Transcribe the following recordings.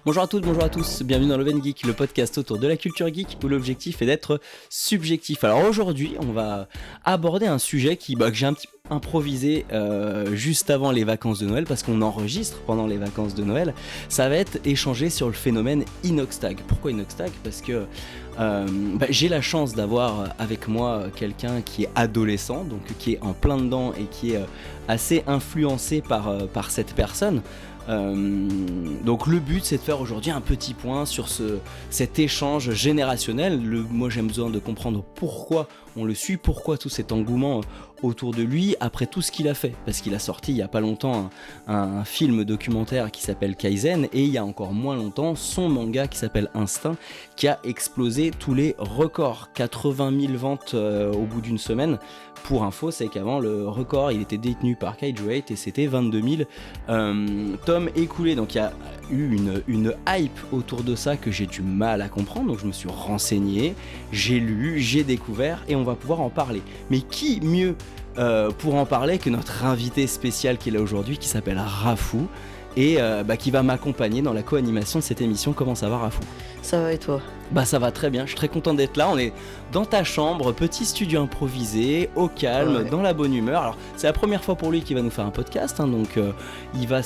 Bonjour à toutes, bonjour à tous, bienvenue dans Love & Geek, le podcast autour de la culture geek où l'objectif est d'être subjectif. Alors aujourd'hui, on va aborder un sujet que j'ai un petit peu improvisé juste avant les vacances de Noël parce qu'on enregistre pendant les vacances de Noël. Ça va être échangé sur le phénomène Inoxtag. Pourquoi Inoxtag ? Parce que j'ai la chance d'avoir avec moi quelqu'un qui est adolescent, donc qui est en plein dedans et qui est assez influencé par cette personne. Donc le but c'est de faire aujourd'hui un petit point sur cet échange générationnel. Moi j'ai besoin de comprendre pourquoi on le suit, pourquoi tout cet engouement autour de lui après tout ce qu'il a fait, parce qu'il a sorti il y a pas longtemps un film documentaire qui s'appelle Kaizen, et il y a encore moins longtemps son manga qui s'appelle Instinct qui a explosé tous les records, 80 000 ventes au bout d'une semaine. Pour info, c'est qu'avant le record il était détenu par Kaiju 8 et c'était 22 000 tomes écoulés, donc il y a eu une hype autour de ça que j'ai du mal à comprendre, donc je me suis renseigné, j'ai lu, j'ai découvert et on va pouvoir en parler. Mais qui mieux pour en parler que notre invité spécial qui est là aujourd'hui, qui s'appelle Rafou et qui va m'accompagner dans la co-animation de cette émission. Comment ça va, Rafou ? Ça va et toi ? Ça va très bien, je suis très content d'être là, on est dans ta chambre, petit studio improvisé, au calme, dans la bonne humeur. Alors c'est la première fois pour lui qu'il va nous faire un podcast, donc il va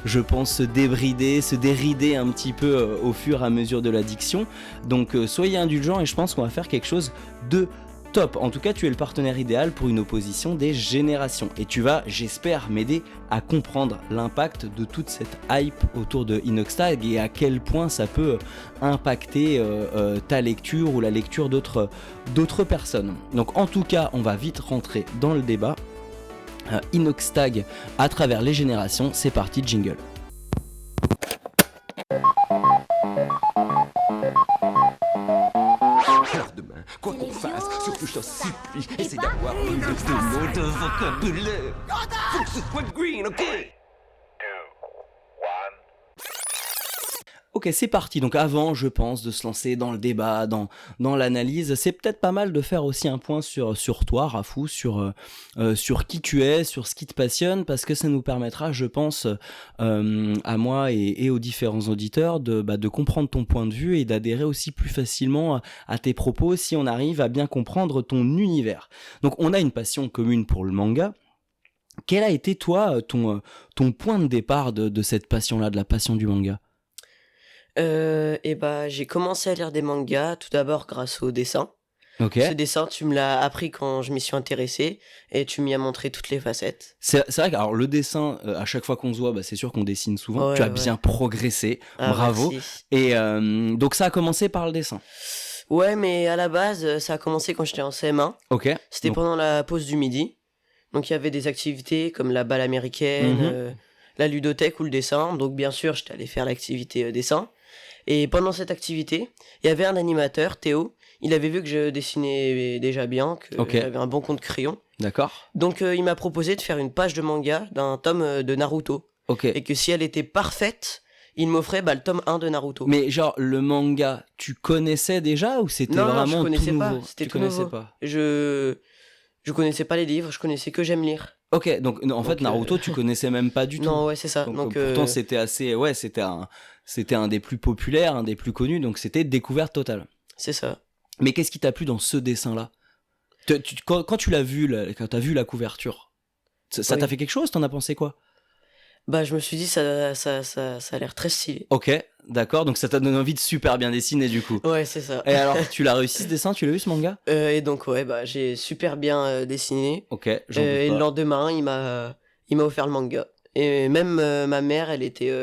je pense se dérider un petit peu au fur et à mesure de la diction. Donc soyez indulgents et je pense qu'on va faire quelque chose de top. En tout cas, tu es le partenaire idéal pour une opposition des générations. Et tu vas, j'espère, m'aider à comprendre l'impact de toute cette hype autour de Inoxtag et à quel point ça peut impacter ta lecture ou la lecture d'autres personnes. Donc en tout cas, on va vite rentrer dans le débat. Inoxtag à travers les générations, c'est parti, jingle. Demain, quoi qu'on fasse, surtout je t'en supplie, essaye d'avoir un peu de mots de vocabulaire. Faut que ce soit green, ok? Ok, c'est parti. Donc avant, je pense, de se lancer dans le débat, dans l'analyse, c'est peut-être pas mal de faire aussi un point sur toi, Rafou, sur qui tu es, sur ce qui te passionne, parce que ça nous permettra, je pense, à moi et aux différents auditeurs de comprendre ton point de vue et d'adhérer aussi plus facilement à tes propos si on arrive à bien comprendre ton univers. Donc on a une passion commune pour le manga. Quel a été, toi, ton point de départ de cette passion-là, de la passion du manga ? J'ai commencé à lire des mangas tout d'abord grâce au dessin. Ok. Ce dessin, tu me l'as appris quand je m'y suis intéressé et tu m'y as montré toutes les facettes. C'est vrai que alors, le dessin, à chaque fois qu'on se voit, c'est sûr qu'on dessine souvent. Ouais, tu as bien progressé, bravo. Merci. Et donc ça a commencé par le dessin. Ouais, mais à la base, ça a commencé quand j'étais en CM1. Ok. C'était pendant la pause du midi. Donc il y avait des activités comme la balle américaine, la ludothèque ou le dessin. Donc bien sûr, j'étais allé faire l'activité dessin. Et pendant cette activité, il y avait un animateur, Théo. Il avait vu que je dessinais déjà bien, que j'avais un bon compte crayon. D'accord. Donc il m'a proposé de faire une page de manga d'un tome de Naruto. Ok. Et que si elle était parfaite, il m'offrait le tome 1 de Naruto. Mais genre, le manga, tu connaissais déjà ou c'était vraiment je connaissais tout pas. nouveau ? C'était tu tout connaissais nouveau. pas. Je connaissais pas les livres, je connaissais que J'aime lire. Ok, donc en fait Naruto tu connaissais même pas du tout. Non, ouais, c'est ça. Donc pourtant c'était assez, c'était un des plus populaires, un des plus connus, donc c'était découverte totale. C'est ça. Mais qu'est-ce qui t'a plu dans ce dessin-là ? Quand tu l'as vu, quand t'as vu la couverture, ça t'a fait quelque chose ? T'en as pensé quoi ? Je me suis dit ça a l'air très stylé. Ok, d'accord, donc ça t'a donné envie de super bien dessiner du coup. Ouais, c'est ça. Et alors, tu l'as réussi ce dessin ? Tu l'as vu ce manga ? Et donc j'ai super bien dessiné. Ok, j'en doute Et pas. le lendemain, il m'a offert le manga. Et même ma mère, elle était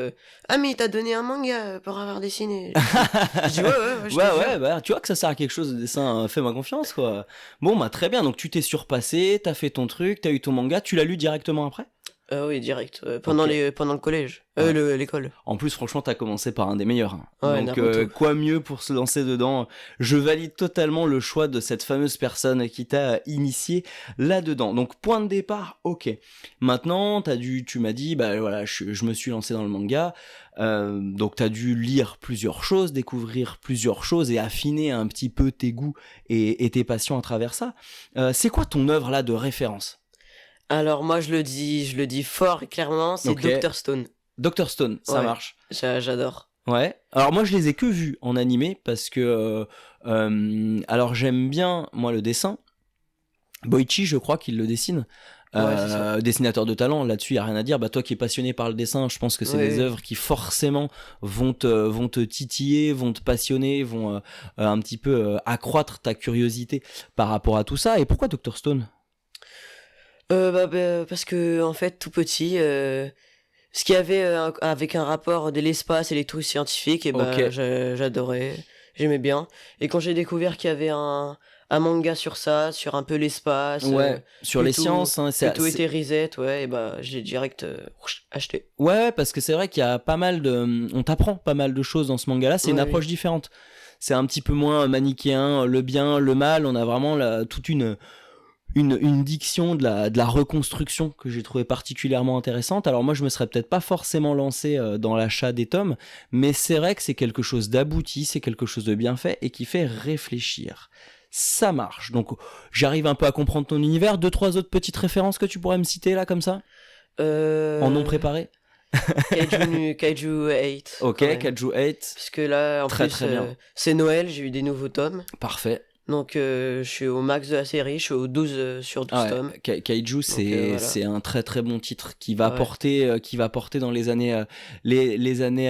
ah mais il t'a donné un manga pour avoir dessiné. Je dis ouais, tu vois que ça sert à quelque chose de dessin, fais-moi confiance quoi. Bon très bien, donc tu t'es surpassé, t'as fait ton truc, t'as eu ton manga, tu l'as lu directement après ? Oui, direct, pendant le collège, l'école. En plus, franchement, t'as commencé par un des meilleurs. Ouais, donc, quoi mieux pour se lancer dedans ? Je valide totalement le choix de cette fameuse personne qui t'a initié là-dedans. Donc, point de départ, ok. Maintenant, tu m'as dit, je me suis lancé dans le manga. Donc, t'as dû lire plusieurs choses, découvrir plusieurs choses et affiner un petit peu tes goûts et tes passions à travers ça. C'est quoi ton œuvre là de référence ? Alors moi je le dis fort et clairement, c'est Dr Stone. Dr Stone, ça marche. J'adore. Ouais. Alors moi je les ai que vus en animé parce que alors j'aime bien moi le dessin. Boichi, je crois qu'il le dessine. Ouais, c'est ça. Dessinateur de talent, là-dessus il y a rien à dire. Bah toi qui es passionné par le dessin, je pense que c'est des Ouais. œuvres qui forcément vont te titiller, vont te passionner, vont un petit peu accroître ta curiosité par rapport à tout ça. Et pourquoi Dr Stone? Parce que en fait tout petit, ce qu'il y avait avec un rapport de l'espace et les trucs scientifiques, et Ok. j'adorais, j'aimais bien. Et quand j'ai découvert qu'il y avait un manga sur ça, sur un peu l'espace, Ouais, sur que les tout, sciences, hein, que tout était reset, ouais, et j'ai direct acheté. ouais, parce que c'est vrai qu'il y a pas mal de... On t'apprend pas mal de choses dans ce manga-là, c'est une Ouais, approche oui. différente. C'est un petit peu moins manichéen, le bien, le mal, on a vraiment toute une diction de la reconstruction que j'ai trouvé particulièrement intéressante. Alors moi je me serais peut-être pas forcément lancé dans l'achat des tomes, mais c'est vrai que c'est quelque chose d'abouti, c'est quelque chose de bien fait et qui fait réfléchir. Ça marche. Donc j'arrive un peu à comprendre ton univers. 2-3 autres petites références que tu pourrais me citer là comme ça, en non préparé. Kaiju 8, Ok, quand même. Kaiju 8, Parce que là, en très plus, très bien. c'est Noël, j'ai eu des nouveaux tomes. Parfait. Donc, je suis au max de la série, je suis au 12 sur 12 Ah tomes. ouais, Kaiju, Donc, voilà. c'est un très très bon titre Ouais. qui va porter dans les années à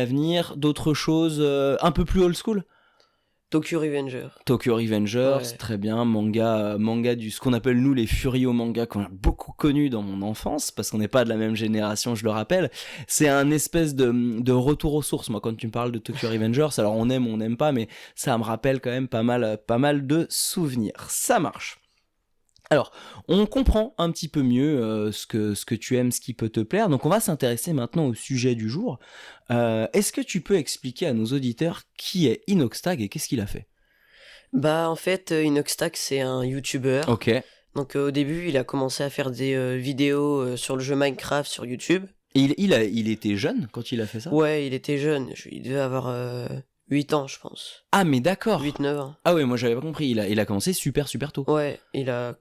venir. D'autres choses un peu plus old school. Tokyo Revenger. Tokyo Revengers, Ouais. très bien, manga du ce qu'on appelle nous les Furio manga qu'on a beaucoup connu dans mon enfance parce qu'on n'est pas de la même génération, je le rappelle. C'est un espèce de retour aux sources. Moi, quand tu me parles de Tokyo Revengers, alors on aime ou on n'aime pas, mais ça me rappelle quand même pas mal de souvenirs. Ça marche. Alors, on comprend un petit peu mieux ce que tu aimes, ce qui peut te plaire. Donc, on va s'intéresser maintenant au sujet du jour. Est-ce que tu peux expliquer à nos auditeurs qui est Inoxtag et qu'est-ce qu'il a fait? En fait, Inoxtag, c'est un YouTuber. Ok. Et Donc, au début, il a commencé à faire des vidéos sur le jeu Minecraft sur YouTube. il était jeune quand il a fait ça? Ouais, il était jeune. Il devait avoir 8 ans, je pense. Ah, mais d'accord. 8-9 ans. Ah ouais, moi j'avais pas compris. Il a commencé super tôt. Ouais, il a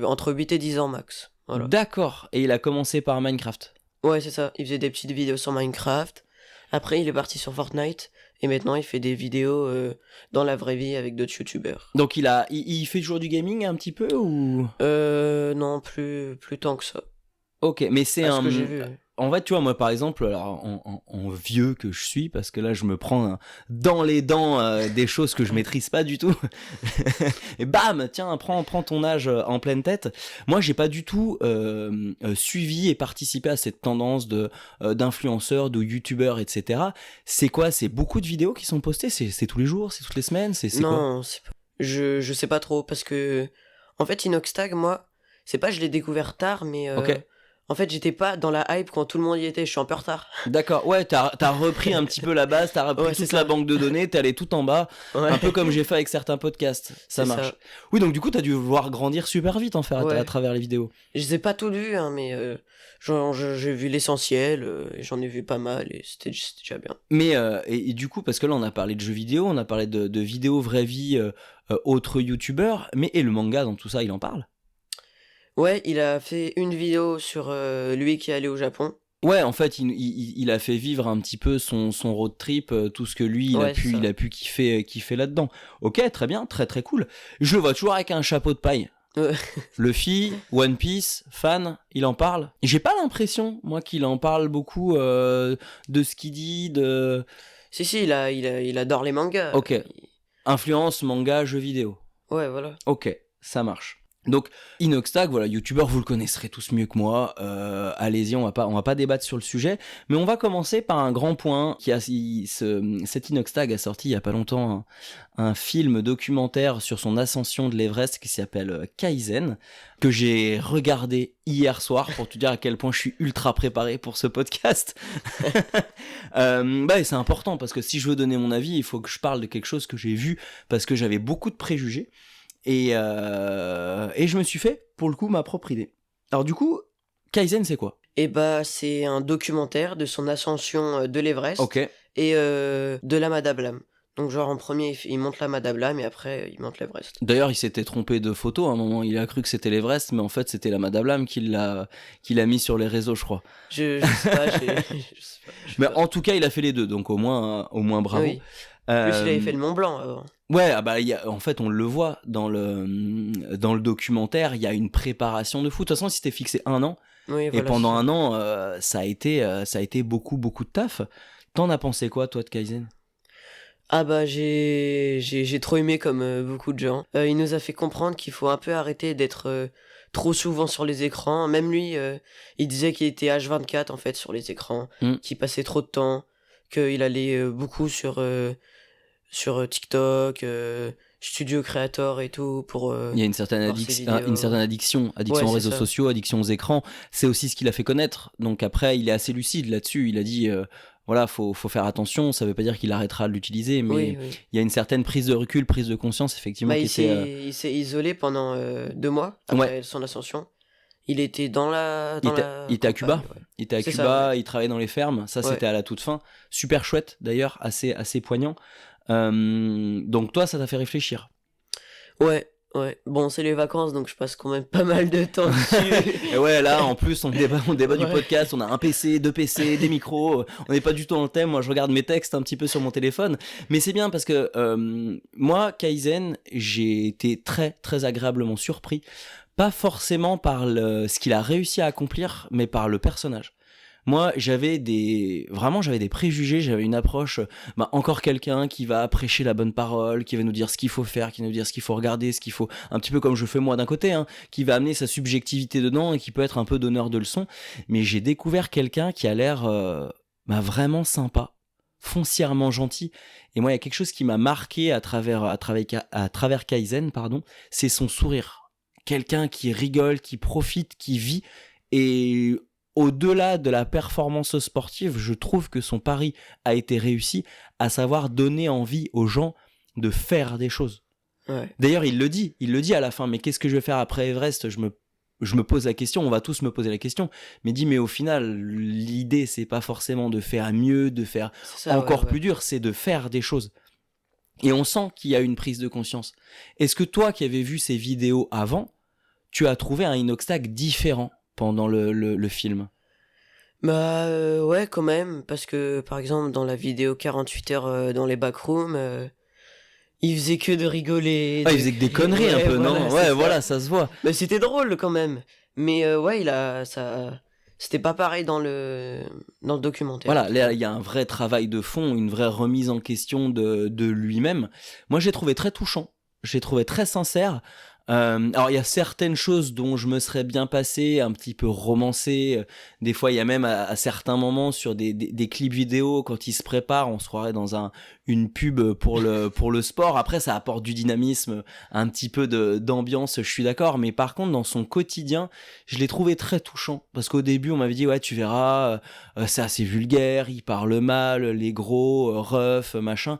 entre 8 et 10 ans max. Voilà. D'accord. Et il a commencé par Minecraft. Ouais, c'est ça. Il faisait des petites vidéos sur Minecraft. Après, il est parti sur Fortnite. Et maintenant, il fait des vidéos dans la vraie vie avec d'autres youtubeurs. Donc il fait toujours du gaming un petit peu ou? Non, plus tant que ça. Ok, mais c'est À ce un... que j'ai vu. En fait, tu vois, moi, par exemple, alors, en vieux que je suis, parce que là, je me prends dans les dents des choses que je maîtrise pas du tout. Et bam, tiens, prends ton âge en pleine tête. Moi, j'ai pas du tout suivi et participé à cette tendance d'influenceurs, de youtubeurs, etc. C'est quoi? C'est beaucoup de vidéos qui sont postées? C'est tous les jours? C'est toutes les semaines? C'est quoi? Non, c'est pas... je sais pas trop. Parce que, en fait, Inoxtag, moi, c'est pas je l'ai découvert tard, mais Ok. en fait, j'étais pas dans la hype quand tout le monde y était. Je suis un peu en retard. D'accord, ouais, t'as repris un petit peu la base, t'as repris Ouais, c'est toute ça. la banque de données, t'es allé tout en bas, Ouais. un peu comme j'ai fait avec certains podcasts, ça C'est marche. ça. Oui, donc du coup, t'as dû voir grandir super vite en fait Ouais. à travers les vidéos. Je les ai pas tout lus, hein, mais j'ai vu l'essentiel. Et j'en ai vu pas mal et c'était déjà bien. Mais, et du coup, parce que là, on a parlé de jeux vidéo, on a parlé de vidéos vraie vie, autres youtubeurs, mais et le manga dans tout ça, il en parle? Ouais, il a fait une vidéo sur lui qui est allé au Japon. Ouais, en fait, il a fait vivre un petit peu son road trip, tout ce que lui, Ouais, c'est ça. il a pu kiffer là-dedans. Ok, très bien, très très cool. Je le vois toujours avec un chapeau de paille. Ouais. Luffy, One Piece, fan, il en parle. J'ai pas l'impression, moi, qu'il en parle beaucoup de ce qu'il dit, de... Si, il adore les mangas. Ok. Influence, manga, jeux vidéo. Ouais, voilà. Ok, ça marche. Donc, Inoxtag, voilà, youtubeur, vous le connaisserez tous mieux que moi. Allez-y, on va pas débattre sur le sujet. Mais on va commencer par un grand point. Cet Inoxtag a sorti il y a pas longtemps un film documentaire sur son ascension de l'Everest qui s'appelle Kaizen, que j'ai regardé hier soir pour te dire à quel point je suis ultra préparé pour ce podcast. Et c'est important parce que si je veux donner mon avis, il faut que je parle de quelque chose que j'ai vu parce que j'avais beaucoup de préjugés. Et je me suis fait, pour le coup, ma propre idée. Alors du coup, Kaizen, c'est quoi? Et c'est un documentaire de son ascension de l'Everest Ok. et de la Madablam. Donc genre en premier il monte la Madame et après il monte l'Everest. D'ailleurs, il s'était trompé de photo à un moment, il a cru que c'était l'Everest, mais en fait c'était la Madame Lam qui l'a mis sur les réseaux, je crois. Je sais pas, je sais pas, je sais Mais pas. en tout cas, il a fait les deux, donc au moins bravo. Oui. En plus il avait fait le Mont Blanc avant. Ouais, ah bah, en fait, on le voit dans le documentaire, il y a une préparation de fou. De toute façon, il s'était fixé 1 an, Oui, et voilà, pendant c'est ça. 1 an, ça a été beaucoup, beaucoup de taf. T'en as pensé quoi, toi, de Kaizen? Ah bah j'ai trop aimé comme beaucoup de gens. Il nous a fait comprendre qu'il faut un peu arrêter d'être trop souvent sur les écrans. Même lui, il disait qu'il était H24 en fait sur les écrans, Mm. qu'il passait trop de temps, qu'il allait beaucoup sur TikTok, Studio Creator et tout pour Il y a une certaine, voir ses une certaine vidéos. addiction Ouais, aux c'est réseaux ça. sociaux, addiction aux écrans. C'est aussi ce qu'il a fait connaître. Donc après, il est assez lucide là-dessus. Il a dit, voilà, faut faire attention. Ça veut pas dire qu'il arrêtera de l'utiliser, mais Oui, oui. il y a une certaine prise de recul, prise de conscience, effectivement, Bah, qui était. il s'est isolé pendant 2 mois Ouais. après son ascension. Il était dans la Il était à Cuba. campagne, ouais. Il était à C'est Cuba, ça, il travaillait dans les fermes. Ça, Ouais. c'était à la toute fin. Super chouette, d'ailleurs, assez poignant. Donc toi, ça t'a fait réfléchir. Ouais, ouais. Bon, c'est les vacances, donc je passe quand même pas mal de temps dessus. Et ouais, là, en plus, on débat du Ouais. podcast, on a un PC, 2 PC, des micros, on n'est pas du tout dans le thème. Moi, je regarde mes textes un petit peu sur mon téléphone, mais c'est bien parce que moi, Kaizen, j'ai été très, très agréablement surpris, pas forcément par ce qu'il a réussi à accomplir, mais par le personnage. Moi, j'avais des préjugés, j'avais une approche, encore quelqu'un qui va prêcher la bonne parole, qui va nous dire ce qu'il faut faire, qui va nous dire ce qu'il faut regarder, ce qu'il faut, un petit peu comme je fais moi d'un côté, hein, qui va amener sa subjectivité dedans et qui peut être un peu donneur de leçons. Mais j'ai découvert quelqu'un qui a l'air vraiment sympa, foncièrement gentil. Et moi, il y a quelque chose qui m'a marqué à travers Kaizen, pardon, c'est son sourire. Quelqu'un qui rigole, qui profite, qui vit. Et au-delà de la performance sportive, je trouve que son pari a été réussi, à savoir donner envie aux gens de faire des choses. Ouais. D'ailleurs, il le dit à la fin, mais qu'est-ce que je vais faire après Everest ? Je me pose la question, on va tous me poser la question, mais dit, mais au final, l'idée, c'est pas forcément de faire mieux, de faire C'est ça, encore ouais. plus dur, c'est de faire des choses. Et on sent qu'il y a une prise de conscience. Est-ce que toi, qui avais vu ces vidéos avant, tu as trouvé un Inoxtag différent pendant le film ? Bah ouais, quand même, parce que par exemple dans la vidéo 48 heures dans les backrooms, il faisait que de rigoler. Ah, il faisait que des conneries un Ouais, peu, voilà, non ? c'est Ouais, ça. voilà, ça se voit. Mais c'était drôle quand même. Mais ouais, c'était pas pareil dans le documentaire. Voilà, là, il y a un vrai travail de fond, une vraie remise en question de lui-même. Moi, j'ai trouvé très touchant, j'ai trouvé très sincère. Alors, il y a certaines choses dont je me serais bien passé, un petit peu romancé. Des fois, il y a même à certains moments sur des clips vidéo, quand il se prépare, on se croirait dans une pub pour le sport. Après, ça apporte du dynamisme, un petit peu d'ambiance, je suis d'accord. Mais par contre, dans son quotidien, je l'ai trouvé très touchant. Parce qu'au début, on m'avait dit, ouais, tu verras, c'est assez vulgaire, il parle mal, les gros, rough, machin.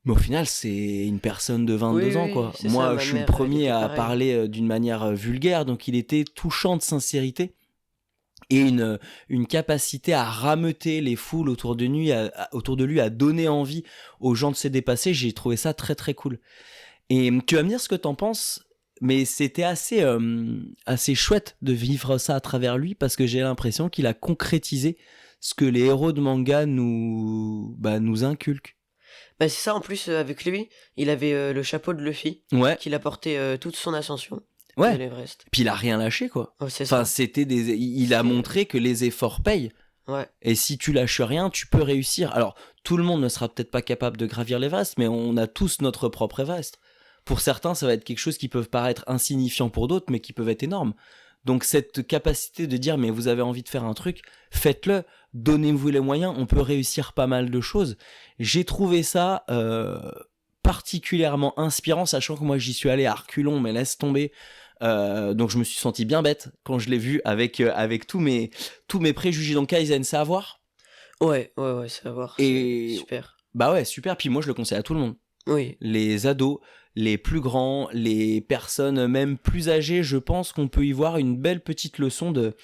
Mais au final, c'est une personne de 22 ans, Oui, quoi. c'est Moi, ça, ma je suis le mère, premier elle était à pareille. parler d'une manière vulgaire, donc il était touchant de sincérité et une capacité à rameuter les foules autour de lui, à donner envie aux gens de se dépasser. J'ai trouvé ça très, très cool. Et tu vas me dire ce que t'en penses, mais c'était assez chouette de vivre ça à travers lui, parce que j'ai l'impression qu'il a concrétisé ce que les héros de manga nous inculquent. Bah c'est ça, en plus avec lui, il avait le chapeau de Luffy Ouais, qu'il a porté toute son ascension de ouais. l'Everest. Puis il a rien lâché, quoi. Oh, c'est Enfin, ça. il a montré que les efforts payent. Ouais. Et si tu lâches rien, tu peux réussir. Alors, tout le monde ne sera peut-être pas capable de gravir l'Everest, mais on a tous notre propre Everest. Pour certains, ça va être quelque chose qui peut paraître insignifiant pour d'autres, mais qui peuvent être énormes. Donc cette capacité de dire, mais vous avez envie de faire un truc, faites-le, donnez-vous les moyens, on peut réussir pas mal de choses. J'ai trouvé ça particulièrement inspirant, sachant que moi j'y suis allé à reculons, mais laisse tomber. Donc je me suis senti bien bête quand je l'ai vu avec tous mes préjugés. Donc Kaizen, c'est à voir. Ouais, c'est à voir. Et c'est super. bah ouais, super. Puis moi je le conseille à tout le monde. Oui. Les ados, les plus grands, les personnes même plus âgées, je pense qu'on peut y voir une belle petite leçon de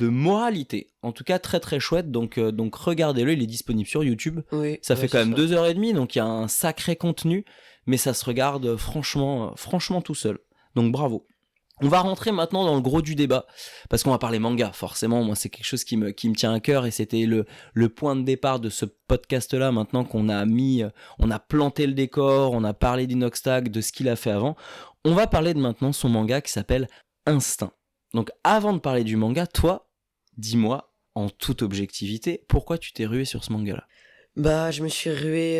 moralité. En tout cas, très très chouette, donc regardez-le, il est disponible sur YouTube. Oui. Ça ouais, fait quand c'est même ça. 2h30, donc il y a un sacré contenu, mais ça se regarde franchement tout seul. Donc bravo. On va rentrer maintenant dans le gros du débat, parce qu'on va parler manga, forcément, moi c'est quelque chose qui me tient à cœur, et c'était le point de départ de ce podcast-là, maintenant qu'on a on a planté le décor, on a parlé d'Inoxtag, de ce qu'il a fait avant. On va parler de maintenant son manga qui s'appelle Instinct. Donc avant de parler du manga, toi, dis-moi, en toute objectivité, pourquoi tu t'es rué sur ce manga-là? Bah, je me suis rué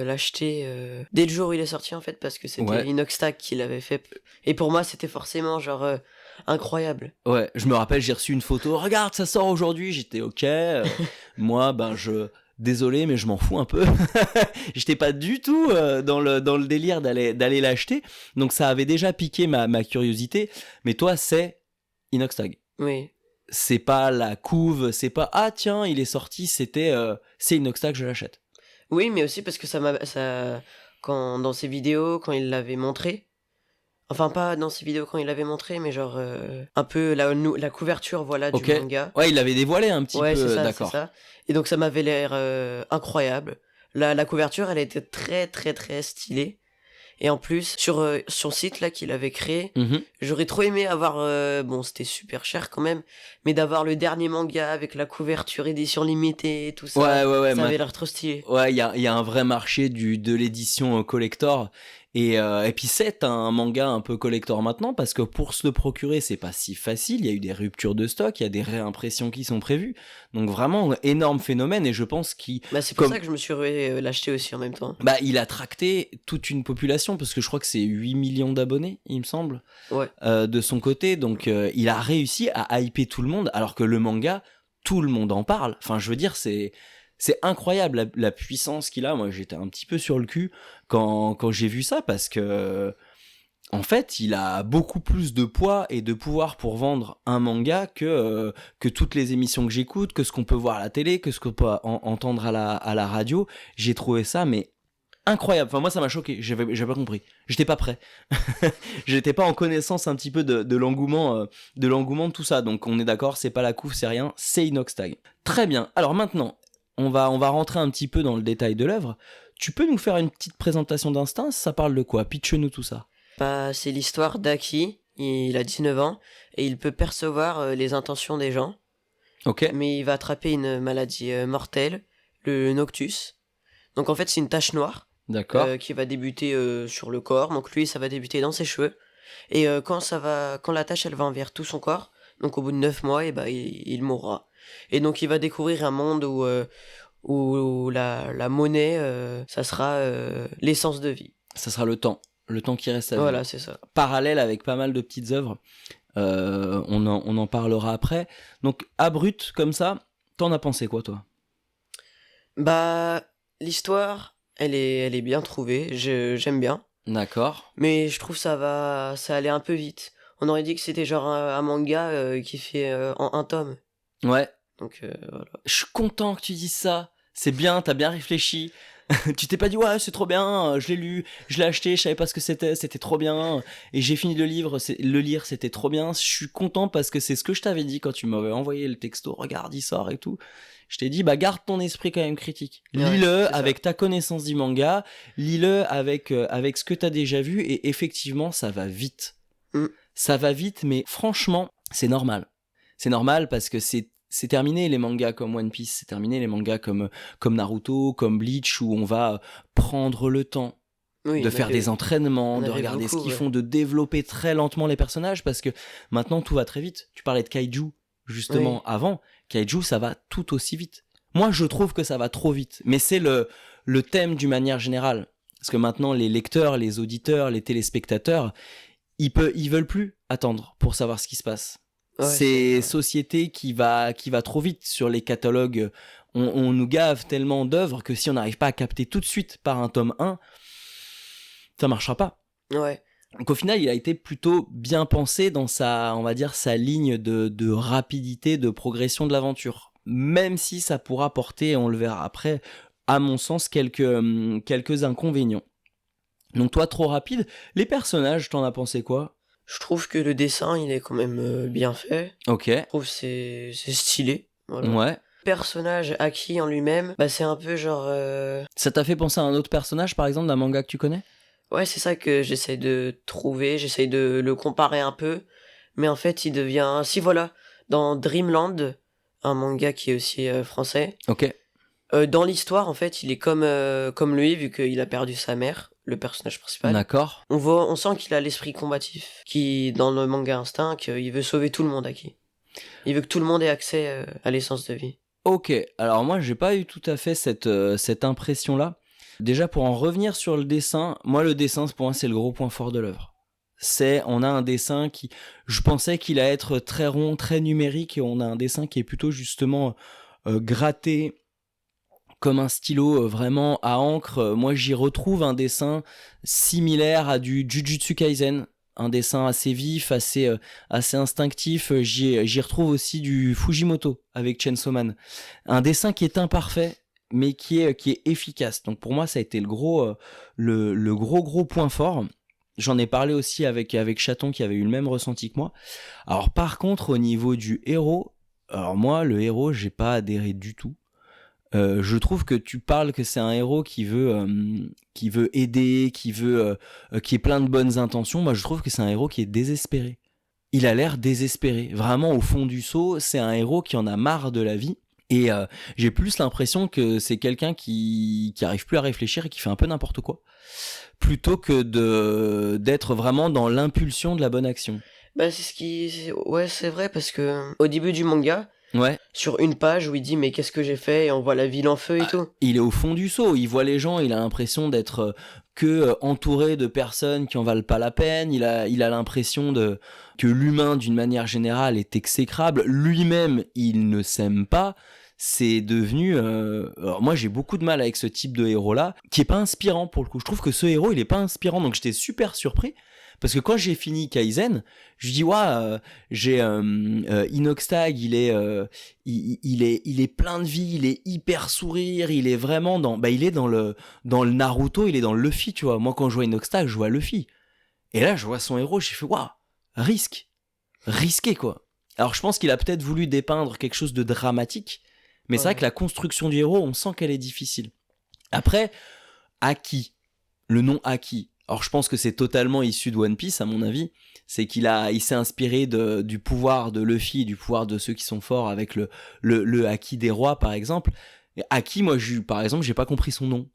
l'acheter dès le jour où il est sorti en fait parce que c'était Ouais. Inoxtag qui l'avait fait et pour moi c'était forcément genre incroyable. Ouais, je me rappelle, j'ai reçu une photo, regarde, ça sort aujourd'hui, j'étais ok, moi, désolé, mais je m'en fous un peu. J'étais pas du tout dans le délire d'aller l'acheter, donc ça avait déjà piqué ma curiosité, mais toi, c'est Inoxtag. Oui. C'est pas la couve, c'est pas ah tiens, il est sorti, c'est Inoxtag, je l'achète. Oui, mais aussi parce que ça quand dans ses vidéos quand il l'avait montré, enfin pas dans ses vidéos quand il l'avait montré mais genre un peu la couverture voilà du Ok. manga. Ouais, il l'avait dévoilé un petit Ouais, peu, c'est ça, d'accord. c'est ça. Et donc ça m'avait l'air incroyable. La couverture, elle était très très très stylée. Et en plus, sur son site là qu'il avait créé, Mhm. j'aurais trop aimé avoir, bon c'était super cher quand même, mais d'avoir le dernier manga avec la couverture édition limitée et tout ça. Ouais, Ça avait l'air trop stylé. ouais, il y a un vrai marché de l'édition collector. Et puis c'est un manga un peu collector maintenant, parce que pour se le procurer, c'est pas si facile. Il y a eu des ruptures de stock, il y a des réimpressions qui sont prévues. Donc vraiment, énorme phénomène, et je pense qu'il Bah c'est pour Comme- ça que je me suis rué l'acheter aussi en même temps. il a tracté toute une population, parce que je crois que c'est 8 millions d'abonnés, il me semble, Ouais. de son côté. Donc il a réussi à hyper tout le monde, alors que le manga, tout le monde en parle. Enfin, je veux dire, c'est incroyable la puissance qu'il a. Moi, j'étais un petit peu sur le cul quand j'ai vu ça, parce que en fait, il a beaucoup plus de poids et de pouvoir pour vendre un manga que toutes les émissions que j'écoute, que ce qu'on peut voir à la télé, que ce qu'on peut entendre à la radio. J'ai trouvé ça, mais incroyable. Enfin, moi, ça m'a choqué. J'avais pas compris. J'étais pas prêt. J'étais pas en connaissance un petit peu de l'engouement, de tout ça. Donc, on est d'accord, c'est pas la couve, c'est rien, c'est Inoxtag. Très bien. Alors maintenant, on va rentrer un petit peu dans le détail de l'œuvre. Tu peux nous faire une petite présentation d'Instinct? Ça parle de quoi? Pitch-nous tout ça. Bah c'est l'histoire d'Aki, il a 19 ans et il peut percevoir les intentions des gens. Ok. Mais il va attraper une maladie mortelle, le noctus. Donc en fait, c'est une tache noire D'accord. qui va débuter sur le corps. Donc lui, ça va débuter dans ses cheveux. Et quand la tache elle va envers tout son corps, donc au bout de 9 mois, et bah, il mourra. Et donc il va découvrir un monde où la monnaie, ça sera l'essence de vie. Ça sera le temps qui reste à vivre. Voilà, c'est ça. Parallèle avec pas mal de petites œuvres. On en parlera après. Donc, à brut, comme ça, t'en as pensé quoi, toi? Bah, l'histoire, elle est bien trouvée, j'aime bien. D'accord. Mais je trouve ça allait un peu vite. On aurait dit que c'était genre un manga qui fait en un tome. Ouais. Donc voilà. Je suis content que tu dises ça. C'est bien, t'as bien réfléchi. Tu t'es pas dit, ouais, c'est trop bien, je l'ai lu, je l'ai acheté, je savais pas ce que c'était trop bien. Et j'ai fini de le lire, c'était trop bien. Je suis content parce que c'est ce que je t'avais dit quand tu m'avais envoyé le texto, regarde, il sort et tout. Je t'ai dit, bah garde ton esprit quand même critique. Ouais, Lis-le c'est ça. avec ta connaissance du manga, lis-le avec ce que t'as déjà vu, et effectivement, ça va vite. Mm. Ça va vite, mais franchement, c'est normal. C'est normal parce que c'est terminé les mangas comme One Piece, c'est terminé les mangas comme Naruto, comme Bleach, où on va prendre le temps Oui, de faire des entraînements, on de avait regarder ce beaucoup, qu'ils ouais. font, de développer très lentement les personnages, parce que maintenant tout va très vite. Tu parlais de Kaiju justement Oui. avant, Kaiju ça va tout aussi vite. Moi je trouve que ça va trop vite, mais c'est le thème d'une manière générale, parce que maintenant les lecteurs, les auditeurs, les téléspectateurs, ils veulent plus attendre pour savoir ce qui se passe. Ouais, C'est société qui va trop vite sur les catalogues. On nous gave tellement d'œuvres que si on n'arrive pas à capter tout de suite par un tome 1, ça marchera pas. Ouais. Donc au final, il a été plutôt bien pensé dans on va dire, sa ligne de rapidité, de progression de l'aventure. Même si ça pourra porter, on le verra après, à mon sens, quelques inconvénients. Donc toi, trop rapide. Les personnages, t'en as pensé quoi ? Je trouve que le dessin, il est quand même bien fait. Ok. Je trouve que c'est stylé. Voilà. Ouais. Le personnage Aki en lui-même, bah c'est un peu genre... Ça t'a fait penser à un autre personnage, par exemple, d'un manga que tu connais ? Ouais, c'est ça que j'essaie de trouver, j'essaie de le comparer un peu. Mais en fait, il devient... Si voilà, dans Dreamland, un manga qui est aussi français, Ok. dans l'histoire, en fait, il est comme lui, vu qu'il a perdu sa mère, le personnage principal. D'accord. On sent qu'il a l'esprit combatif, qui, dans le manga Instinct, il veut sauver tout le monde, Aki. Il veut que tout le monde ait accès à l'essence de vie. Ok, alors moi j'ai pas eu tout à fait cette impression-là. Déjà pour en revenir sur le dessin, moi le dessin pour moi c'est le gros point fort de l'œuvre. On a un dessin qui, je pensais qu'il allait être très rond, très numérique, et on a un dessin qui est plutôt justement gratté, comme un stylo vraiment à encre. Moi j'y retrouve un dessin similaire à du Jujutsu Kaisen. Un dessin assez vif, assez instinctif. J'y retrouve aussi du Fujimoto avec Chainsaw Man. Un dessin qui est imparfait, mais qui est efficace. Donc pour moi, ça a été le gros point fort. J'en ai parlé aussi avec Chaton qui avait eu le même ressenti que moi. Alors par contre, au niveau du héros, alors moi, le héros, j'ai pas adhéré du tout. Je trouve que tu parles que c'est un héros qui veut aider, qui est plein de bonnes intentions. Moi, je trouve que c'est un héros qui est désespéré. Il a l'air désespéré. Vraiment, au fond du seau, c'est un héros qui en a marre de la vie. Et j'ai plus l'impression que c'est quelqu'un qui arrive plus à réfléchir et qui fait un peu n'importe quoi, plutôt que d'être vraiment dans l'impulsion de la bonne action. Bah ouais, c'est vrai, parce que au début du manga, Ouais. sur une page où il dit mais qu'est-ce que j'ai fait, et on voit la ville en feu et tout. Il est au fond du seau, il voit les gens, il a l'impression d'être entouré de personnes qui en valent pas la peine, il a l'impression que l'humain d'une manière générale est exécrable, lui-même il ne s'aime pas. C'est devenu... Alors moi j'ai beaucoup de mal avec ce type de héros-là, qui est pas inspirant pour le coup. Je trouve que ce héros il est pas inspirant, donc j'étais super surpris. Parce que quand j'ai fini Kaizen, je dis j'ai Inoxtag, il est plein de vie, il est hyper sourire, il est vraiment il est dans le Naruto, il est dans le Luffy, tu vois. Moi quand je vois Inoxtag, je vois Luffy. Et là je vois son héros, j'ai fait risqué quoi. Alors je pense qu'il a peut-être voulu dépeindre quelque chose de dramatique, mais c'est vrai que la construction du héros, on sent qu'elle est difficile. Après, Aki, le nom Aki. Alors je pense que c'est totalement issu de One Piece à mon avis, c'est il s'est inspiré du pouvoir de Luffy, du pouvoir de ceux qui sont forts avec le Haki des rois par exemple. Et Haki, moi par exemple, j'ai pas compris son nom.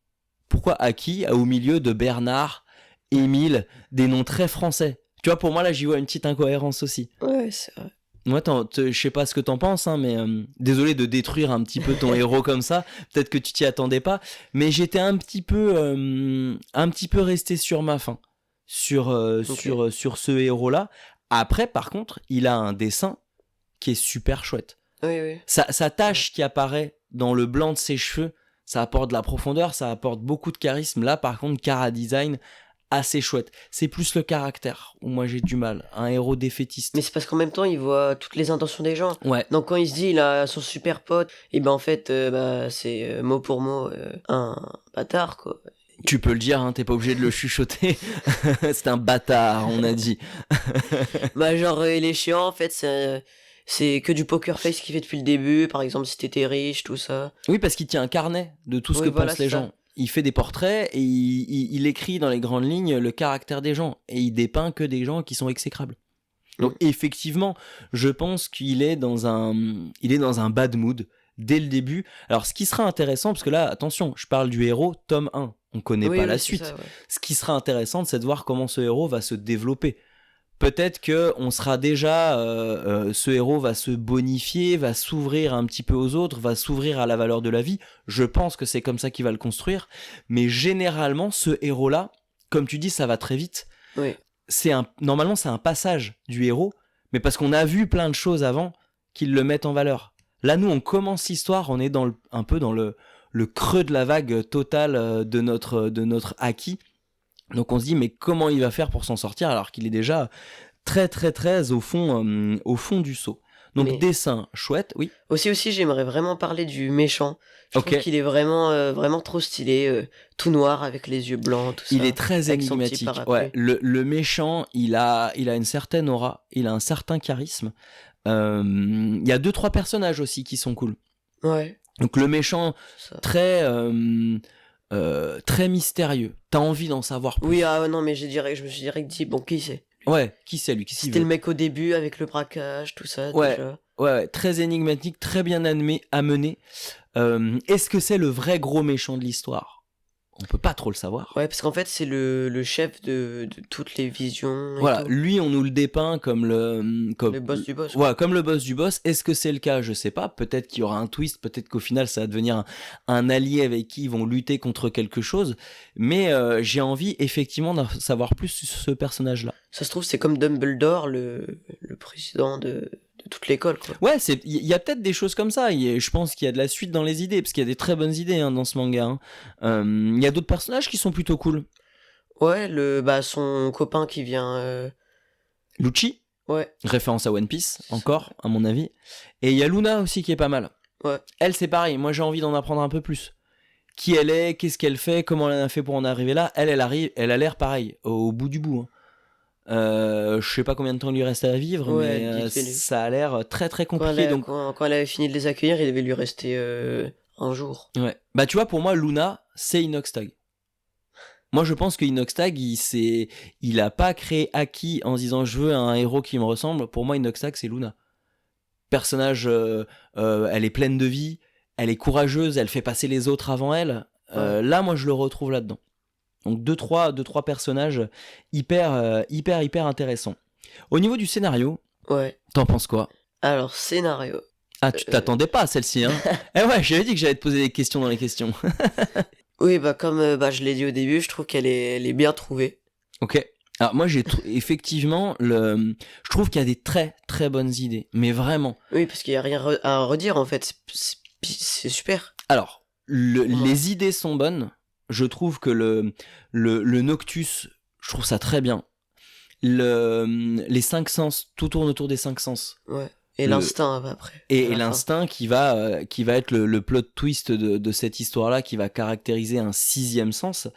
Pourquoi Haki au milieu de Bernard, Émile, des noms très français? Tu vois, pour moi là j'y vois une petite incohérence aussi. Ouais, c'est vrai. Moi, je sais pas ce que t'en penses, hein, mais désolé de détruire un petit peu ton héros comme ça. Peut-être que tu t'y attendais pas, mais j'étais un petit peu resté sur ma faim, sur ce héros-là. Après, par contre, il a un dessin qui est super chouette. Oui. Sa tache qui apparaît dans le blanc de ses cheveux, ça apporte de la profondeur, ça apporte beaucoup de charisme. Là, par contre, Chara Design, assez chouette. C'est plus le caractère où moi j'ai du mal. Un héros défaitiste. Mais c'est parce qu'en même temps, il voit toutes les intentions des gens. Ouais. Donc quand il se dit il a son super pote, et ben en fait, c'est mot pour mot un bâtard quoi. Tu peux le dire, hein, t'es pas obligé de le chuchoter. C'est un bâtard, on a dit. Bah genre il est chiant en fait, c'est que du poker face qu'il fait depuis le début. Par exemple, si t'étais riche, tout ça. Oui, parce qu'il tient un carnet de tout ce que pensent les gens. Il fait des portraits et il écrit dans les grandes lignes le caractère des gens. Et il dépeint que des gens qui sont exécrables. Donc effectivement, je pense qu'il est dans un bad mood dès le début. Alors ce qui sera intéressant, parce que là, attention, je parle du héros tome 1. On connaît pas la suite. Ça, ouais. Ce qui sera intéressant, c'est de voir comment ce héros va se développer. Peut-être que on sera déjà, ce héros va se bonifier, va s'ouvrir un petit peu aux autres, va s'ouvrir à la valeur de la vie. Je pense que c'est comme ça qu'il va le construire. Mais généralement, ce héros-là, comme tu dis, ça va très vite. Oui. Normalement, c'est un passage du héros, mais parce qu'on a vu plein de choses avant qui le mettent en valeur. Là, nous, on commence l'histoire, on est un peu dans le creux de la vague totale de notre Haki. Donc on se dit mais comment il va faire pour s'en sortir alors qu'il est déjà très très très au fond du seau. Donc Mais- dessin, chouette, oui. Aussi, j'aimerais vraiment parler du méchant. Je Ok. trouve qu'il est vraiment trop stylé, tout noir avec les yeux blancs, tout ça. Il est très avec son petit énigmatique. parapluie. Ouais, le méchant, il a une certaine aura, il a un certain charisme. Il y a 2-3 personnages aussi qui sont cool. Ouais, Donc le méchant, ça. très mystérieux. T'as envie d'en savoir plus. Oui, non, mais je me suis direct dit, bon, qui c'est? Ouais, qui c'est lui? Qui s'y C'était veut le mec au début avec le braquage, tout ça, Ouais. déjà. Ouais, très énigmatique, très bien amené. Est-ce que c'est le vrai gros méchant de l'histoire? On peut pas trop le savoir. Ouais, parce qu'en fait, c'est le chef de toutes les visions. Et Voilà, tout. lui, on nous le dépeint comme le Le boss du boss. quoi. Ouais, comme le boss du boss. Est-ce que c'est le cas? Je sais pas. Peut-être qu'il y aura un twist. Peut-être qu'au final, ça va devenir un allié avec qui ils vont lutter contre quelque chose. Mais j'ai envie, effectivement, d'en savoir plus sur ce personnage-là. Ça se trouve, c'est comme Dumbledore, le président de toute l'école, quoi. Ouais, il y a peut-être des choses comme ça. Je pense qu'il y a de la suite dans les idées, parce qu'il y a des très bonnes idées dans ce manga. Il y a d'autres personnages qui sont plutôt cool. Ouais, son copain qui vient. Lucci, Ouais, référence à One Piece, C'est encore, à mon avis. Et il y a Luna aussi qui est pas mal. ouais. Elle, c'est pareil. Moi, j'ai envie d'en apprendre un peu plus. Qui elle est, qu'est-ce qu'elle fait, comment elle a fait pour en arriver là. Elle a l'air pareil, au bout du bout. Je sais pas combien de temps il lui reste à vivre, Ouais, mais vite fait, lui. ça a l'air très très Quand compliqué. Donc, quand elle avait fini de les accueillir, il devait lui rester un jour. ouais. Bah, tu vois, pour moi, Luna, c'est Inoxtag. Moi, je pense que Inoxtag, il a pas créé Aki en se disant je veux un héros qui me ressemble. Pour moi, Inoxtag, c'est Luna. Personnage, elle est pleine de vie, elle est courageuse, elle fait passer les autres avant elle. Là, moi, je le retrouve là-dedans. Donc, deux, trois personnages hyper intéressants. Au niveau du scénario, Ouais. t'en penses quoi? Alors, scénario. Ah, tu t'attendais pas à celle-ci, hein? Eh ouais, j'avais dit que j'allais te poser des questions dans les questions. Oui, comme je l'ai dit au début, je trouve qu'elle est bien trouvée. Ok. Alors moi effectivement je trouve qu'il y a des très très bonnes idées, mais vraiment. Oui, parce qu'il n'y a rien à redire en fait. C'est super. Alors Ouais. les idées sont bonnes. Je trouve que le Noctus, je trouve ça très bien. Les 5 sens, tout tourne autour des 5 sens. Ouais. Et Le- l'instinct après. à Et la fin. l'instinct qui va être le plot twist de cette histoire-là, qui va caractériser un 6e sens.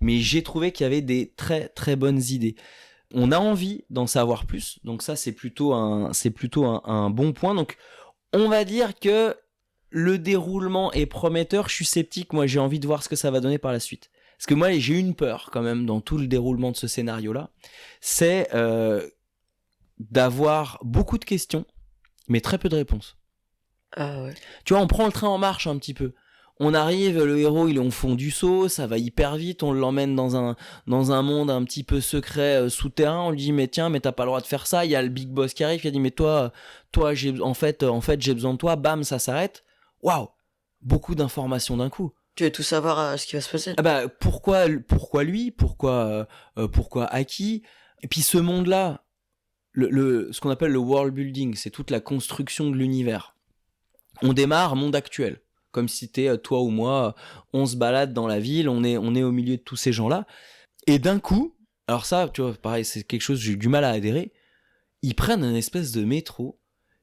Mais j'ai trouvé qu'il y avait des très très bonnes idées. On a envie d'en savoir plus, donc ça c'est plutôt un bon point. Donc on va dire que le déroulement est prometteur. Je suis sceptique, moi j'ai envie de voir ce que ça va donner par la suite. Parce que moi j'ai une peur quand même dans tout le déroulement de ce scénario-là, c'est d'avoir beaucoup de questions, mais très peu de réponses. Ah ouais. Tu vois, on prend le train en marche un petit peu. On arrive, le héros il est au fond du seau, ça va hyper vite, on l'emmène dans un monde un petit peu secret souterrain, on lui dit mais tiens, mais t'as pas le droit de faire ça, il y a le big boss qui arrive, qui a dit mais toi en fait j'ai besoin de toi, bam, ça s'arrête. Waouh, beaucoup d'informations d'un coup. Tu veux tout savoir ce qui va se passer. Ah bah pourquoi lui, pourquoi Aki, et puis ce monde-là, ce qu'on appelle le world building, c'est toute la construction de l'univers. On démarre monde actuel, comme si c'était toi ou moi, on se balade dans la ville, on est au milieu de tous ces gens-là, et d'un coup, alors ça, tu vois, pareil, c'est quelque chose que j'ai eu du mal à adhérer, ils prennent un espèce de métro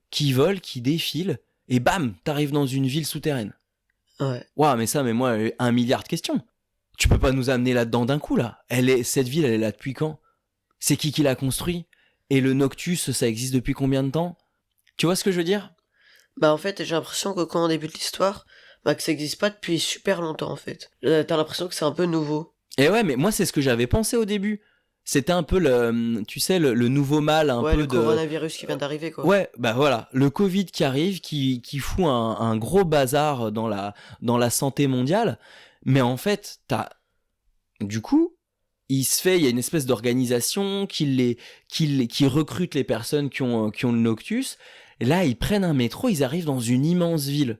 qui vole, qui défile, et bam, t'arrives dans une ville souterraine. Ouais. Waouh, mais moi, 1 milliard de questions. Tu peux pas nous amener là-dedans d'un coup, là. Cette ville, elle est là depuis quand? C'est qui l'a construit? Et le Noctus, ça existe depuis combien de temps? Tu vois ce que je veux dire? Bah en fait, j'ai l'impression que quand on débute l'histoire, que ça existe pas depuis super longtemps en fait. T'as l'impression que c'est un peu nouveau. Et ouais, mais moi, c'est ce que j'avais pensé au début. C'était un peu tu sais, le nouveau mal, un Ouais, peu le coronavirus qui vient d'arriver quoi. Ouais, bah voilà, le Covid qui arrive, qui fout un gros bazar dans la santé mondiale. Mais en fait, du coup, il y a une espèce d'organisation qui recrute les personnes qui ont le Noctus. Et là, ils prennent un métro, ils arrivent dans une immense ville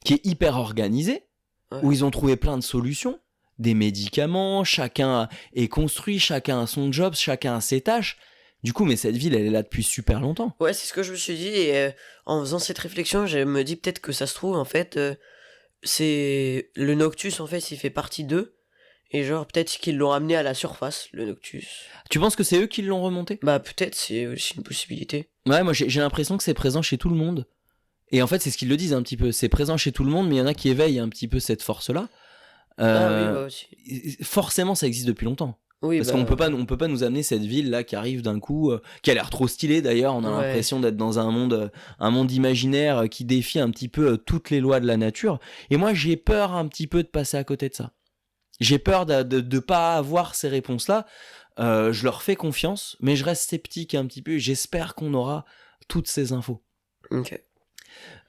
qui est hyper organisée, Ouais. où ils ont trouvé plein de solutions, des médicaments, chacun est construit, chacun a son job, chacun a ses tâches. Du coup, mais cette ville, elle est là depuis super longtemps. Ouais, c'est ce que je me suis dit et en faisant cette réflexion, je me dis peut-être que ça se trouve en fait c'est le Noctus en fait, il fait partie d'eux et genre peut-être qu'ils l'ont amené à la surface, le Noctus. Tu penses que c'est eux qui l'ont remonté? Bah peut-être c'est aussi une possibilité. Ouais, moi j'ai l'impression que c'est présent chez tout le monde. Et en fait, c'est ce qu'ils le disent un petit peu. C'est présent chez tout le monde, mais il y en a qui éveillent un petit peu cette force-là. Ah oui, bah aussi. Forcément, ça existe depuis longtemps. Oui, Parce bah, qu'on peut pas nous amener cette ville là qui arrive d'un coup, qui a l'air trop stylée d'ailleurs. On a Ouais. l'impression d'être dans un monde imaginaire qui défie un petit peu toutes les lois de la nature. Et moi, j'ai peur un petit peu de passer à côté de ça. J'ai peur de pas avoir ces réponses-là. Je leur fais confiance, mais je reste sceptique un petit peu. J'espère qu'on aura toutes ces infos. Ok.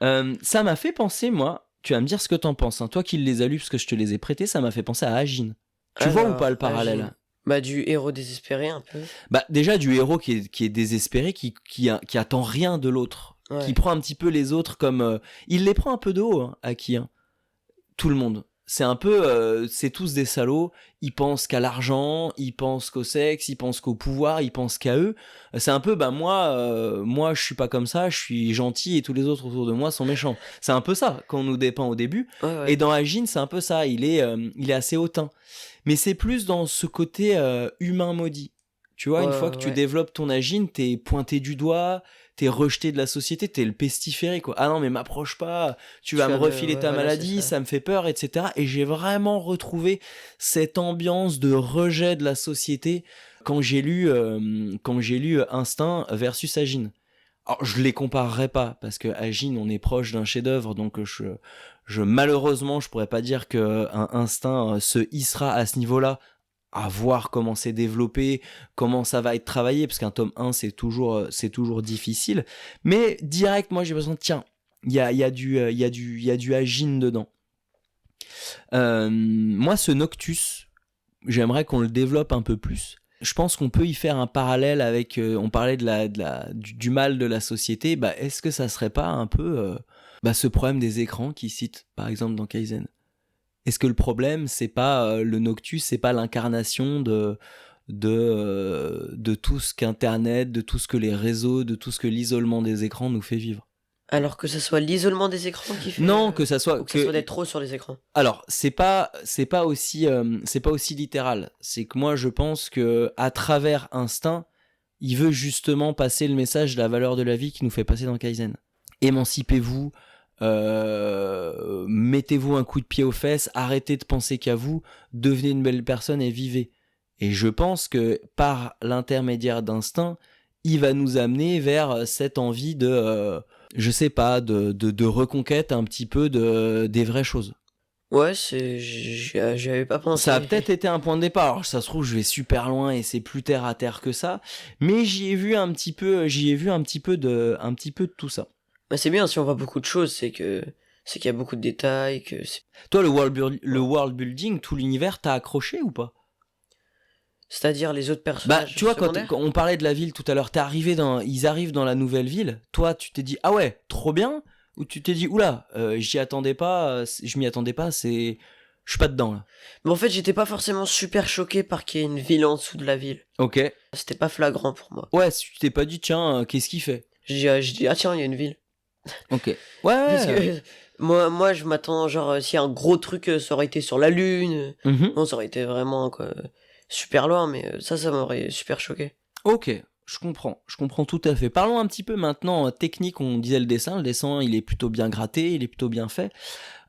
Ça m'a fait penser, moi, tu vas me dire ce que t'en penses, hein. Toi qui les as lus parce que je te les ai prêtés, ça m'a fait penser à Agin. Tu vois ou Alors, pas le parallèle? Agin. Bah, du héros désespéré, un peu. Bah déjà du héros qui est désespéré, qui attend rien de l'autre, Ouais. qui prend un petit peu les autres comme... il les prend un peu de haut, hein, Aki, hein. Tout le monde. C'est un peu... c'est tous des salauds, ils pensent qu'à l'argent, ils pensent qu'au sexe, ils pensent qu'au pouvoir, ils pensent qu'à eux. C'est un peu, bah moi je suis pas comme ça, je suis gentil et tous les autres autour de moi sont méchants. C'est un peu ça qu'on nous dépeint au début. Ouais. Et dans Agin, c'est un peu ça, il est assez hautain. Mais c'est plus dans ce côté humain maudit. Tu vois, une fois que tu développes ton Agin, t'es pointé du doigt, t'es rejeté de la société, t'es le pestiféré, quoi. Ah non, mais m'approche pas, tu vas me refiler ta maladie, ça me fait peur, etc. Et j'ai vraiment retrouvé cette ambiance de rejet de la société quand j'ai lu Instinct versus Agin. Alors, je les comparerai pas, parce que Agin, on est proche d'un chef-d'œuvre, donc malheureusement, je pourrais pas dire que un Instinct se hissera à ce niveau-là, à voir comment c'est développé, comment ça va être travaillé, parce qu'un tome 1, c'est toujours difficile. Mais direct, moi, j'ai besoin de, tiens, il y a du Agin dedans. Moi, ce Noctus, j'aimerais qu'on le développe un peu plus. Je pense qu'on peut y faire un parallèle avec... on parlait du mal de la société. Bah, est-ce que ça serait pas un peu ce problème des écrans qu'ils citent, par exemple, dans Kaizen? Est-ce que le problème, c'est pas le Noctus, c'est pas l'incarnation de tout ce qu'Internet, de tout ce que les réseaux, de tout ce que l'isolement des écrans nous fait vivre? Alors que ça soit l'isolement des écrans qui fait... Non, que ça soit... Ou que ça soit d'être trop sur les écrans. Alors, c'est pas aussi littéral. C'est que moi, je pense que à travers Instinct, il veut justement passer le message de la valeur de la vie qui nous fait passer dans Kaizen. Émancipez-vous, mettez-vous un coup de pied aux fesses, arrêtez de penser qu'à vous, devenez une belle personne et vivez. Et je pense que par l'intermédiaire d'Instinct, il va nous amener vers cette envie de reconquête un petit peu des vraies choses. Ouais, j'y avais pas pensé. Ça a peut-être été un point de départ. Alors, ça se trouve, je vais super loin et c'est plus terre à terre que ça. Mais j'y ai vu un petit peu de tout ça. Mais c'est bien si on voit beaucoup de choses, c'est qu'il y a beaucoup de détails, Toi, le world building, tout l'univers, t'as accroché ou pas? C'est-à-dire les autres personnages. Tu vois, quand on parlait de la ville tout à l'heure, ils arrivent dans la nouvelle ville. Toi, tu t'es dit, ah ouais, trop bien. Ou tu t'es dit, oula, je m'y attendais pas, je suis pas dedans là. Mais en fait, j'étais pas forcément super choqué par qu'il y ait une ville en dessous de la ville. Ok. C'était pas flagrant pour moi. Ouais, tu t'es pas dit, tiens, qu'est-ce qu'il fait? J'ai dit, ah tiens, il y a une ville. Ok. Ouais. Parce que moi, je m'attends, genre, si un gros truc, ça aurait été sur la Lune. Non, ça aurait été vraiment, quoi, super loin, mais ça m'aurait super choqué. Ok. Je comprends tout à fait. Parlons un petit peu maintenant technique, on disait le dessin, il est plutôt bien gratté, il est plutôt bien fait.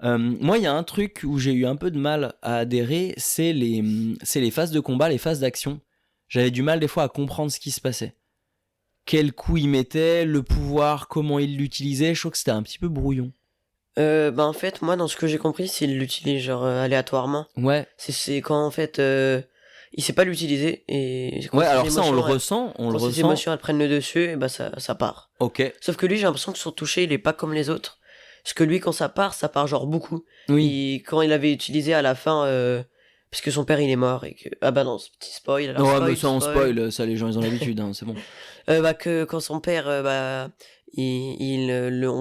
Moi, il y a un truc où j'ai eu un peu de mal à adhérer, c'est les phases de combat, les phases d'action. J'avais du mal des fois à comprendre ce qui se passait. Quel coup il mettait, le pouvoir, comment il l'utilisait, je trouve que c'était un petit peu brouillon. En fait, moi, dans ce que j'ai compris, c'est qu'il l'utilise genre aléatoirement. Ouais. C'est quand, en fait... il sait pas l'utiliser et ouais, alors ça on le ressent, quand ses émotions elles prennent le dessus et bah ça part. Ok. Sauf que lui j'ai l'impression que son toucher il est pas comme les autres. Parce que lui quand ça part genre beaucoup. Oui. Et quand il avait utilisé à la fin parce que son père il est mort et que ah bah non ce petit spoil. Alors, ouais mais ça on spoil, ça les gens ils ont l'habitude hein, c'est bon. Que quand son père on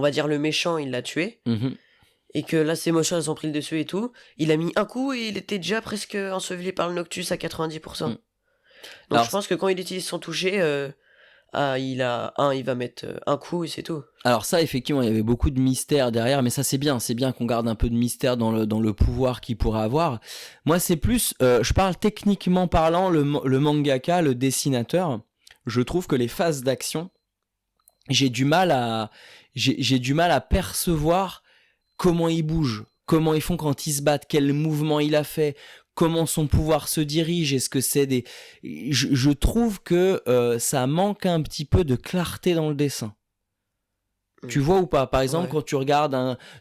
va dire le méchant il l'a tué. Et que là, ses émotions, elles ont pris le dessus et tout. Il a mis un coup et il était déjà presque enseveli par le Noctus à 90%. Donc alors, je pense que quand il utilise son toucher, il va mettre un coup et c'est tout. Alors ça, effectivement, il y avait beaucoup de mystère derrière, mais ça c'est bien qu'on garde un peu de mystère dans le pouvoir qu'il pourrait avoir. Moi, c'est plus, je parle techniquement parlant, le mangaka, le dessinateur, je trouve que les phases d'action j'ai du mal à percevoir comment ils bougent, comment ils font quand ils se battent, quel mouvement il a fait, comment son pouvoir se dirige, est-ce que c'est des... Je trouve que ça manque un petit peu de clarté dans le dessin. Tu vois ou pas? Par exemple, quand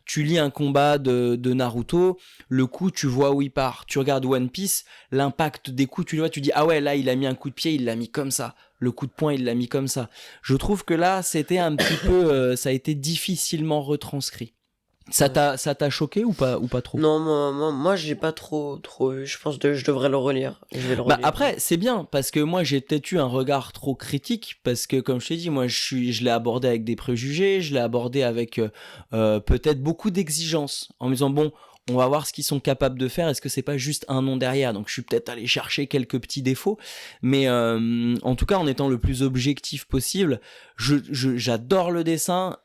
tu lis un combat de Naruto, le coup, tu vois où il part. Tu regardes One Piece, l'impact des coups, tu le vois, tu dis, ah ouais, là, il a mis un coup de pied, il l'a mis comme ça. Le coup de poing, il l'a mis comme ça. Je trouve que là, c'était un petit peu, ça a été difficilement retranscrit. Ça t'a choqué ou pas trop? Non, moi j'ai pas trop eu. Je pense que je devrais le relire. Je vais le relire. Après, c'est bien, parce que moi, j'ai peut-être eu un regard trop critique, parce que, comme je t'ai dit, moi, je l'ai abordé avec des préjugés, je l'ai abordé avec peut-être beaucoup d'exigences, en me disant, bon, on va voir ce qu'ils sont capables de faire, est-ce que c'est pas juste un nom derrière? Donc, je suis peut-être allé chercher quelques petits défauts, mais en tout cas, en étant le plus objectif possible, j'adore le dessin.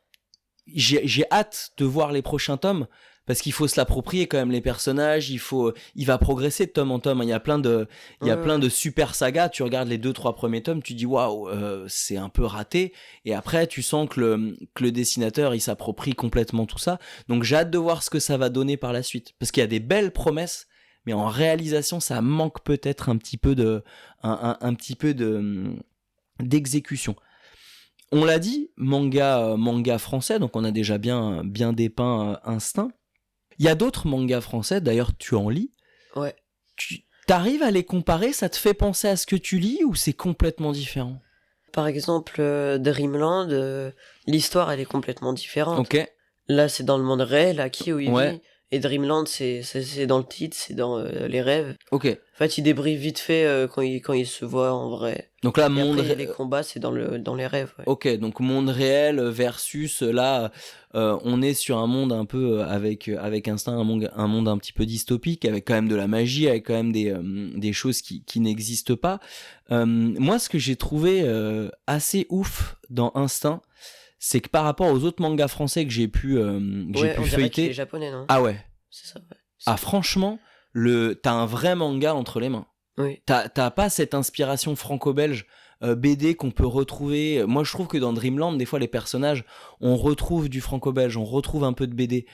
J'ai hâte de voir les prochains tomes parce qu'il faut se l'approprier quand même les personnages, il va progresser de tome en tome. Il y a plein de super sagas. Tu regardes les 2-3 premiers tomes, tu dis waouh, c'est un peu raté. Et après, tu sens que le dessinateur il s'approprie complètement tout ça. Donc j'ai hâte de voir ce que ça va donner par la suite parce qu'il y a des belles promesses, mais en réalisation, ça manque peut-être un petit peu d'exécution. On l'a dit, manga français, donc on a déjà bien dépeint Instinct. Il y a d'autres mangas français, d'ailleurs tu en lis. Ouais. T'arrives à les comparer, ça te fait penser à ce que tu lis ou c'est complètement différent? Par exemple, Dreamland, l'histoire elle est complètement différente. Ok. Là c'est dans le monde réel, Aki où il Ouais. vit. Et Dreamland c'est dans le titre, c'est dans les rêves. Ok. En fait, il débriefe vite fait quand il se voit en vrai. Donc là, Les combats, c'est dans les rêves. Ouais. Ok, donc monde réel versus là, on est sur un monde un peu avec Instinct, un monde un petit peu dystopique, avec quand même de la magie, avec quand même des choses qui n'existent pas. Moi, ce que j'ai trouvé assez ouf dans Instinct, c'est que par rapport aux autres mangas français que j'ai pu feuilleter, les japonais, non? Ah ouais. C'est ça. Ouais. Ah franchement, t'as un vrai manga entre les mains. Oui. T'as pas cette inspiration franco-belge BD qu'on peut retrouver. Moi, je trouve que dans Dreamland, des fois, les personnages, on retrouve du franco-belge, on retrouve un peu de BD.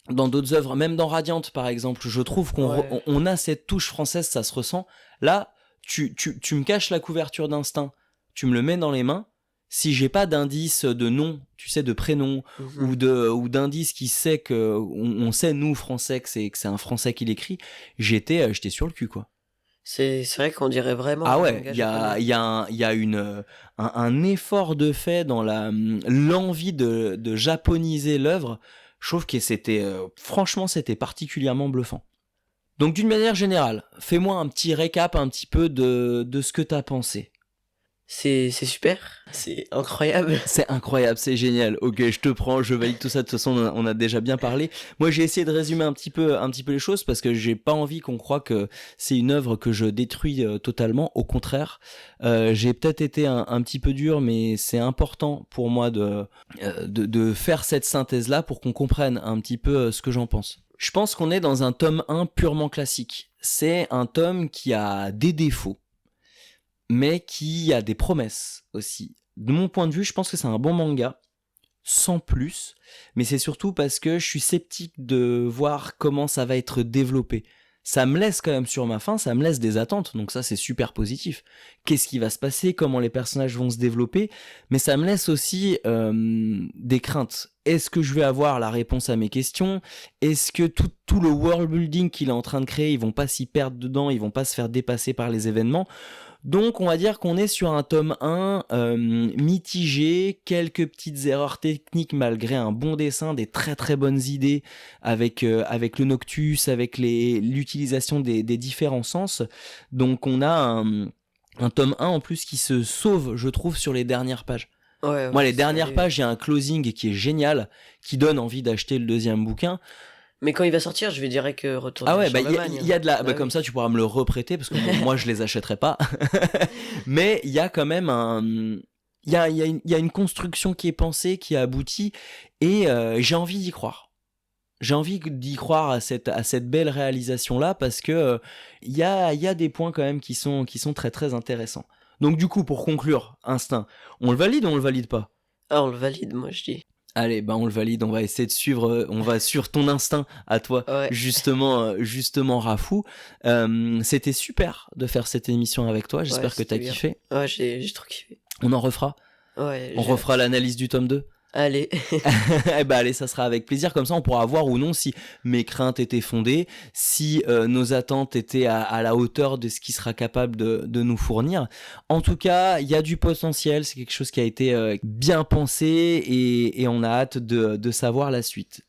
Dans d'autres œuvres, même dans Radiant, par exemple, je trouve qu'on a cette touche française, ça se ressent. Là, tu me caches la couverture d'Instinct, tu me le mets dans les mains. Si j'ai pas d'indice de nom, tu sais, de prénom, ou d'indice qui sait que on sait nous français que c'est un français qui l'écrit, j'étais sur le cul quoi. C'est vrai qu'on dirait vraiment. Ah ouais, il y a un effort de fait dans l'envie de japoniser l'œuvre. Je trouve que franchement c'était particulièrement bluffant. Donc d'une manière générale, fais-moi un petit récap un petit peu de ce que t'as pensé. C'est super, c'est incroyable. C'est incroyable, c'est génial. Ok, je te prends, je valide tout ça. De toute façon, on a déjà bien parlé. Moi, j'ai essayé de résumer un petit peu les choses parce que j'ai pas envie qu'on croie que c'est une œuvre que je détruis totalement. Au contraire, j'ai peut-être été un petit peu dur, mais c'est important pour moi de faire cette synthèse-là pour qu'on comprenne un petit peu ce que j'en pense. Je pense qu'on est dans un tome 1 purement classique. C'est un tome qui a des défauts, mais qui a des promesses aussi. De mon point de vue, je pense que c'est un bon manga, sans plus, mais c'est surtout parce que je suis sceptique de voir comment ça va être développé. Ça me laisse quand même sur ma faim, ça me laisse des attentes, donc ça c'est super positif. Qu'est-ce qui va se passer, comment les personnages vont se développer, mais ça me laisse aussi des craintes. Est-ce que je vais avoir la réponse à mes questions? Est-ce que tout le world building qu'il est en train de créer, ils vont pas s'y perdre dedans, ils vont pas se faire dépasser par les événements? Donc on va dire qu'on est sur un tome 1 mitigé, quelques petites erreurs techniques malgré un bon dessin, des très très bonnes idées avec le Noctus, avec l'utilisation des différents sens. Donc on a un tome 1 en plus qui se sauve, je trouve, sur les dernières pages. Ouais, moi, les dernières pages, il y a un closing qui est génial, qui donne envie d'acheter le deuxième bouquin. Mais quand il va sortir, je vais direct retourner. Ah ouais, sur il y a de la, comme ça tu pourras me le reprêter parce que moi je les achèterai pas. Mais il y a quand même il y a une construction qui est pensée, qui est aboutie, et j'ai envie d'y croire. J'ai envie d'y croire à cette belle réalisation là parce que il y a des points quand même qui sont très très intéressants. Donc du coup, pour conclure, Instinct, on le valide ou on le valide pas? Ah, on le valide, moi, je dis. Allez, bah on le valide, on va essayer de suivre, on va suivre ton instinct à toi, Ouais. justement Rafou. C'était super de faire cette émission avec toi, j'espère que c'était t'as bien. kiffé. Ouais, j'ai trop kiffé. On en refera, Ouais, on refera l'analyse du tome 2. Allez. Eh bah allez, ça sera avec plaisir, comme ça on pourra voir ou non si mes craintes étaient fondées, si nos attentes étaient à la hauteur de ce qu'il sera capable de nous fournir. En tout cas, il y a du potentiel, c'est quelque chose qui a été bien pensé et on a hâte de savoir la suite.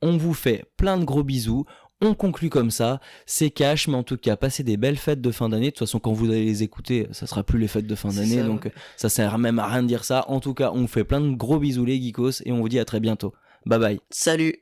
On vous fait plein de gros bisous. On conclut comme ça, c'est cash, mais en tout cas, passez des belles fêtes de fin d'année. De toute façon, quand vous allez les écouter, ça sera plus les fêtes de fin d'année, donc ça sert même à rien de dire ça. En tout cas, on vous fait plein de gros bisous les geekos et on vous dit à très bientôt. Bye bye. Salut.